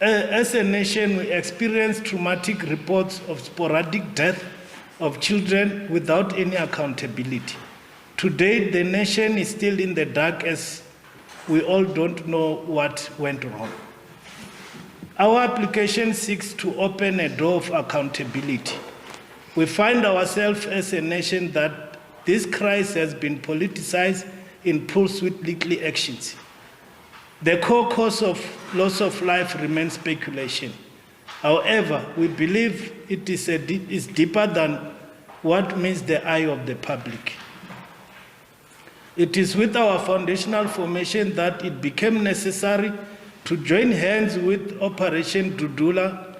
As a nation, we experience traumatic reports of sporadic death of children without any accountability. Today, the nation is still in the dark as we all don't know what went wrong. Our application seeks to open a door of accountability. We find ourselves as a nation that this crisis has been politicized in pursuit with little actions. The core cause of loss of life remains speculation. However, we believe it is deeper than what meets the eye of the public. It is with our foundational formation that it became necessary to join hands with Operation Dudula,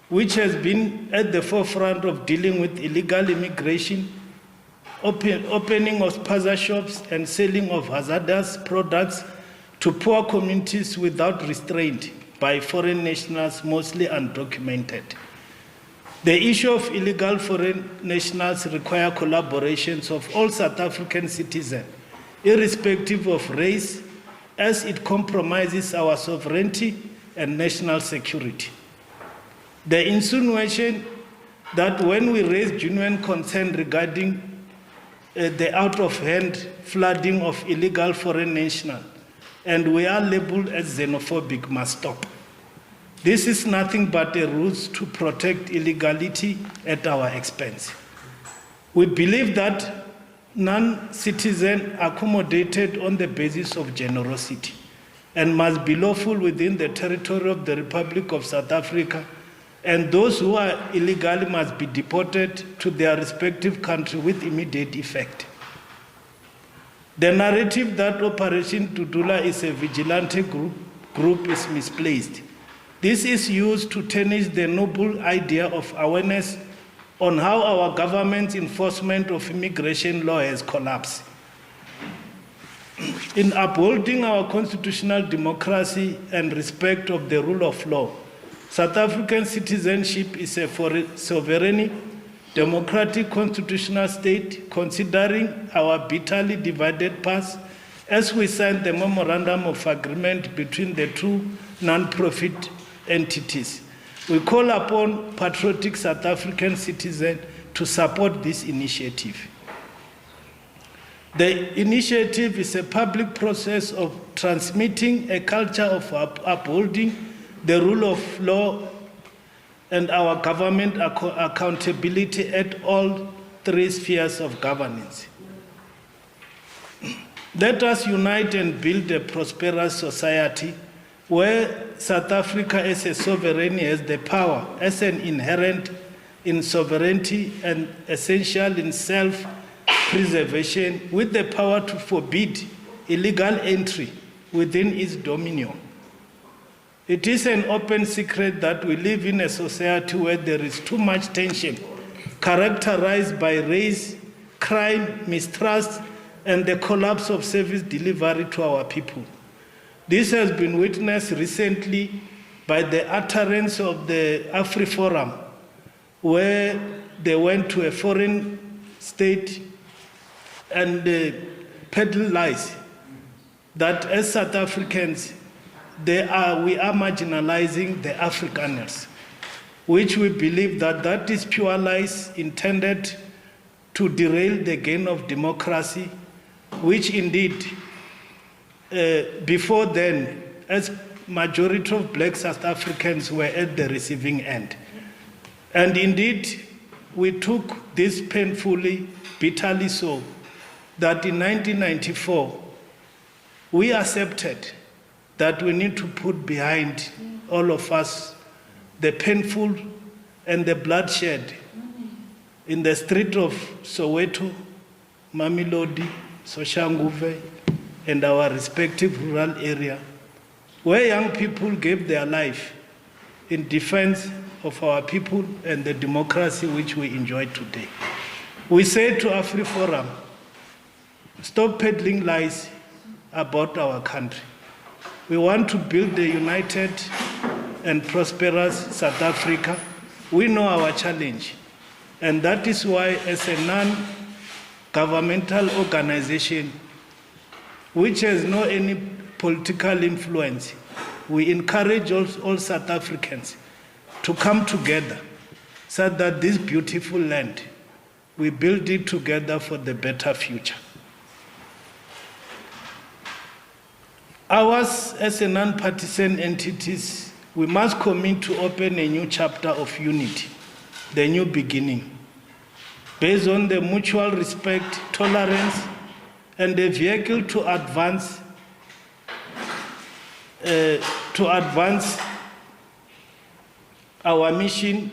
which has been at the forefront of dealing with illegal immigration, opening of spaza shops, and selling of hazardous products to poor communities without restraint by foreign nationals, mostly undocumented. The issue of illegal foreign nationals requires collaborations of all South African citizens, irrespective of race, as it compromises our sovereignty and national security. The insinuation that when we raise genuine concern regarding the out-of-hand flooding of illegal foreign nationals, and we are labeled as xenophobic, must stop. This is nothing but a ruse to protect illegality at our expense. We believe that non-citizens are accommodated on the basis of generosity and must be lawful within the territory of the Republic of South Africa, and those who are illegally must be deported to their respective country with immediate effect. The narrative that Operation Dudula is a vigilante group is misplaced. This is used to tarnish the noble idea of awareness on how our government's enforcement of immigration law has collapsed. In upholding our constitutional democracy and respect of the rule of law, South African citizenship is a sovereign, democratic constitutional state, considering our bitterly divided past as we signed the Memorandum of Agreement between the two non-profit entities. We call upon patriotic South African citizens to support this initiative. The initiative is a public process of transmitting a culture of upholding the rule of law and our government accountability at all three spheres of governance. Let us unite and build a prosperous society where South Africa as a sovereign has the power as an inherent in sovereignty and essential in self-preservation, with the power to forbid illegal entry within its dominion. It is an open secret that we live in a society where there is too much tension, characterized by race, crime, mistrust, and the collapse of service delivery to our people. This has been witnessed recently by the utterance of the Afriforum, where they went to a foreign state and peddle lies that as South Africans, we are marginalizing the Afrikaners, which we believe that is pure lies intended to derail the gain of democracy, which indeed, before then, as majority of black South Africans were at the receiving end. And indeed, we took this painfully, bitterly so, that in 1994, we accepted that we need to put behind all of us the painful and the bloodshed in the street of Soweto, Mamelodi, Soshanguve, and our respective rural area, where young people gave their life in defense of our people and the democracy which we enjoy today. We say to Afriforum, stop peddling lies about our country. We want to build a united and prosperous South Africa. We know our challenge, and that is why, as a non-governmental organization which has no any political influence, we encourage all South Africans to come together so that this beautiful land, we build it together for the better future. Ours, as a non-partisan entities, we must commit to open a new chapter of unity, the new beginning, based on the mutual respect, tolerance, and the vehicle to advance our mission,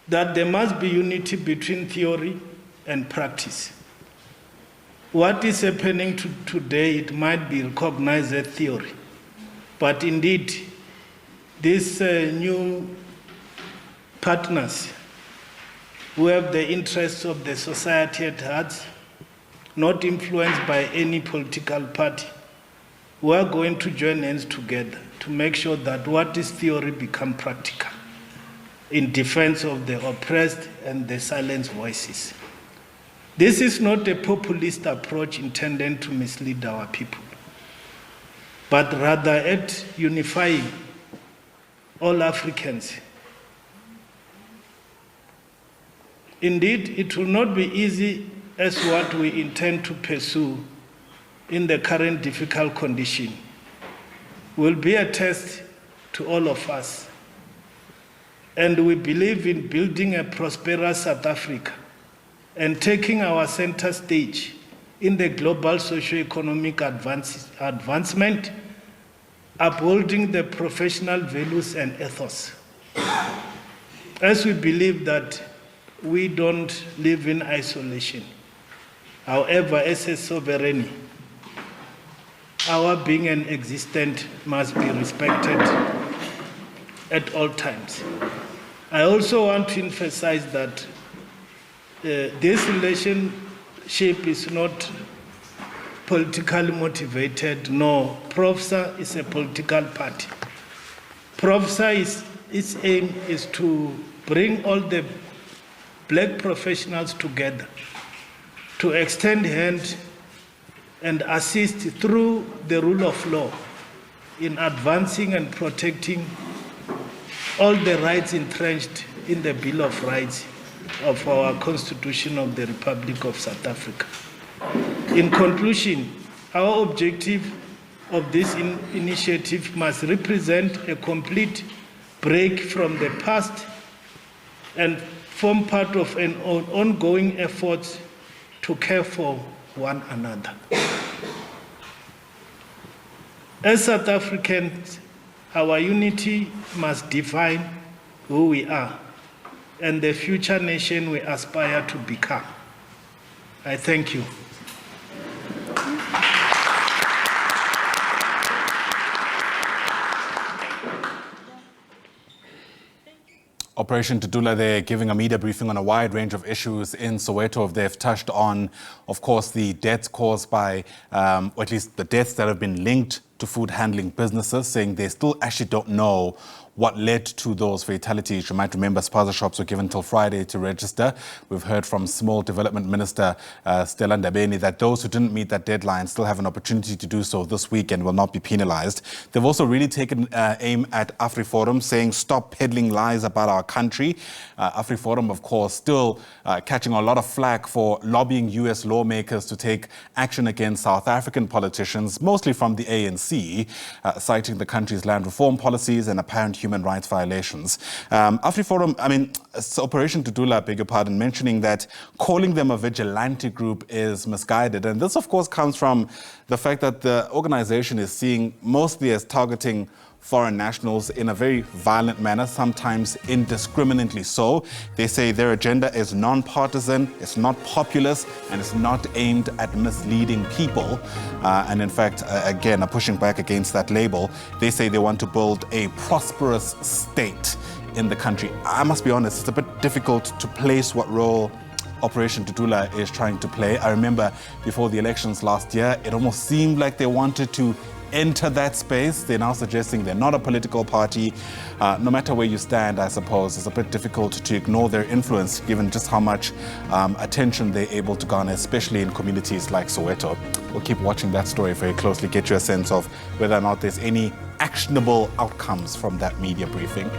that there must be unity between theory and practice. What is happening today, it might be recognized as theory, but indeed, these new partners who have the interests of the society at heart, not influenced by any political party, we are going to join hands together to make sure that what is theory become practical in defense of the oppressed and the silenced voices. This is not a populist approach intended to mislead our people, but rather at unifying all Africans. Indeed, it will not be easy as what we intend to pursue in the current difficult condition will be a test to all of us. And we believe in building a prosperous South Africa and taking our center stage in the global socio-economic advancement, upholding the professional values and ethos. As we believe that we don't live in isolation. However, as a sovereign, our being and existence must be respected at all times. I also want to emphasize that this relationship is not politically motivated. No, PROFSA is a political party. PROFSA, its aim is to bring all the black professionals together, to extend hand and assist through the rule of law in advancing and protecting all the rights entrenched in the Bill of Rights of our Constitution of the Republic of South Africa. In conclusion, our objective of this initiative must represent a complete break from the past and form part of an ongoing effort to care for one another. As South Africans, our unity must define who we are and the future nation we aspire to become. I thank you. Operation Dudula there giving a media briefing on a wide range of issues in Soweto. They've touched on, of course, the deaths caused by, or at least the deaths that have been linked to food handling businesses, saying they still actually don't know what led to those fatalities. You might remember spaza shops were given till Friday to register. We've heard from Small Development Minister Stella Ndabeni that those who didn't meet that deadline still have an opportunity to do so this week and will not be penalized. They've also really taken aim at Afriforum, saying stop peddling lies about our country. Afriforum, of course, still catching a lot of flack for lobbying US lawmakers to take action against South African politicians, mostly from the ANC, citing the country's land reform policies and apparent human rights violations. Afriforum, Operation Dudula, beg your pardon, mentioning that calling them a vigilante group is misguided. And this, of course, comes from the fact that the organization is seen mostly as targeting foreign nationals in a very violent manner, sometimes indiscriminately so. They say their agenda is non-partisan, it's not populist, and it's not aimed at misleading people. And in fact, again, are pushing back against that label. They say they want to build a prosperous state in the country. I must be honest, it's a bit difficult to place what role Operation Dudula is trying to play. I remember before the elections last year, it almost seemed like they wanted to enter that space. They're now suggesting they're not a political party. No matter where you stand, I suppose, it's a bit difficult to ignore their influence, given just how much attention they're able to garner, especially in communities like Soweto. We'll keep watching that story very closely, get you a sense of whether or not there's any actionable outcomes from that media briefing.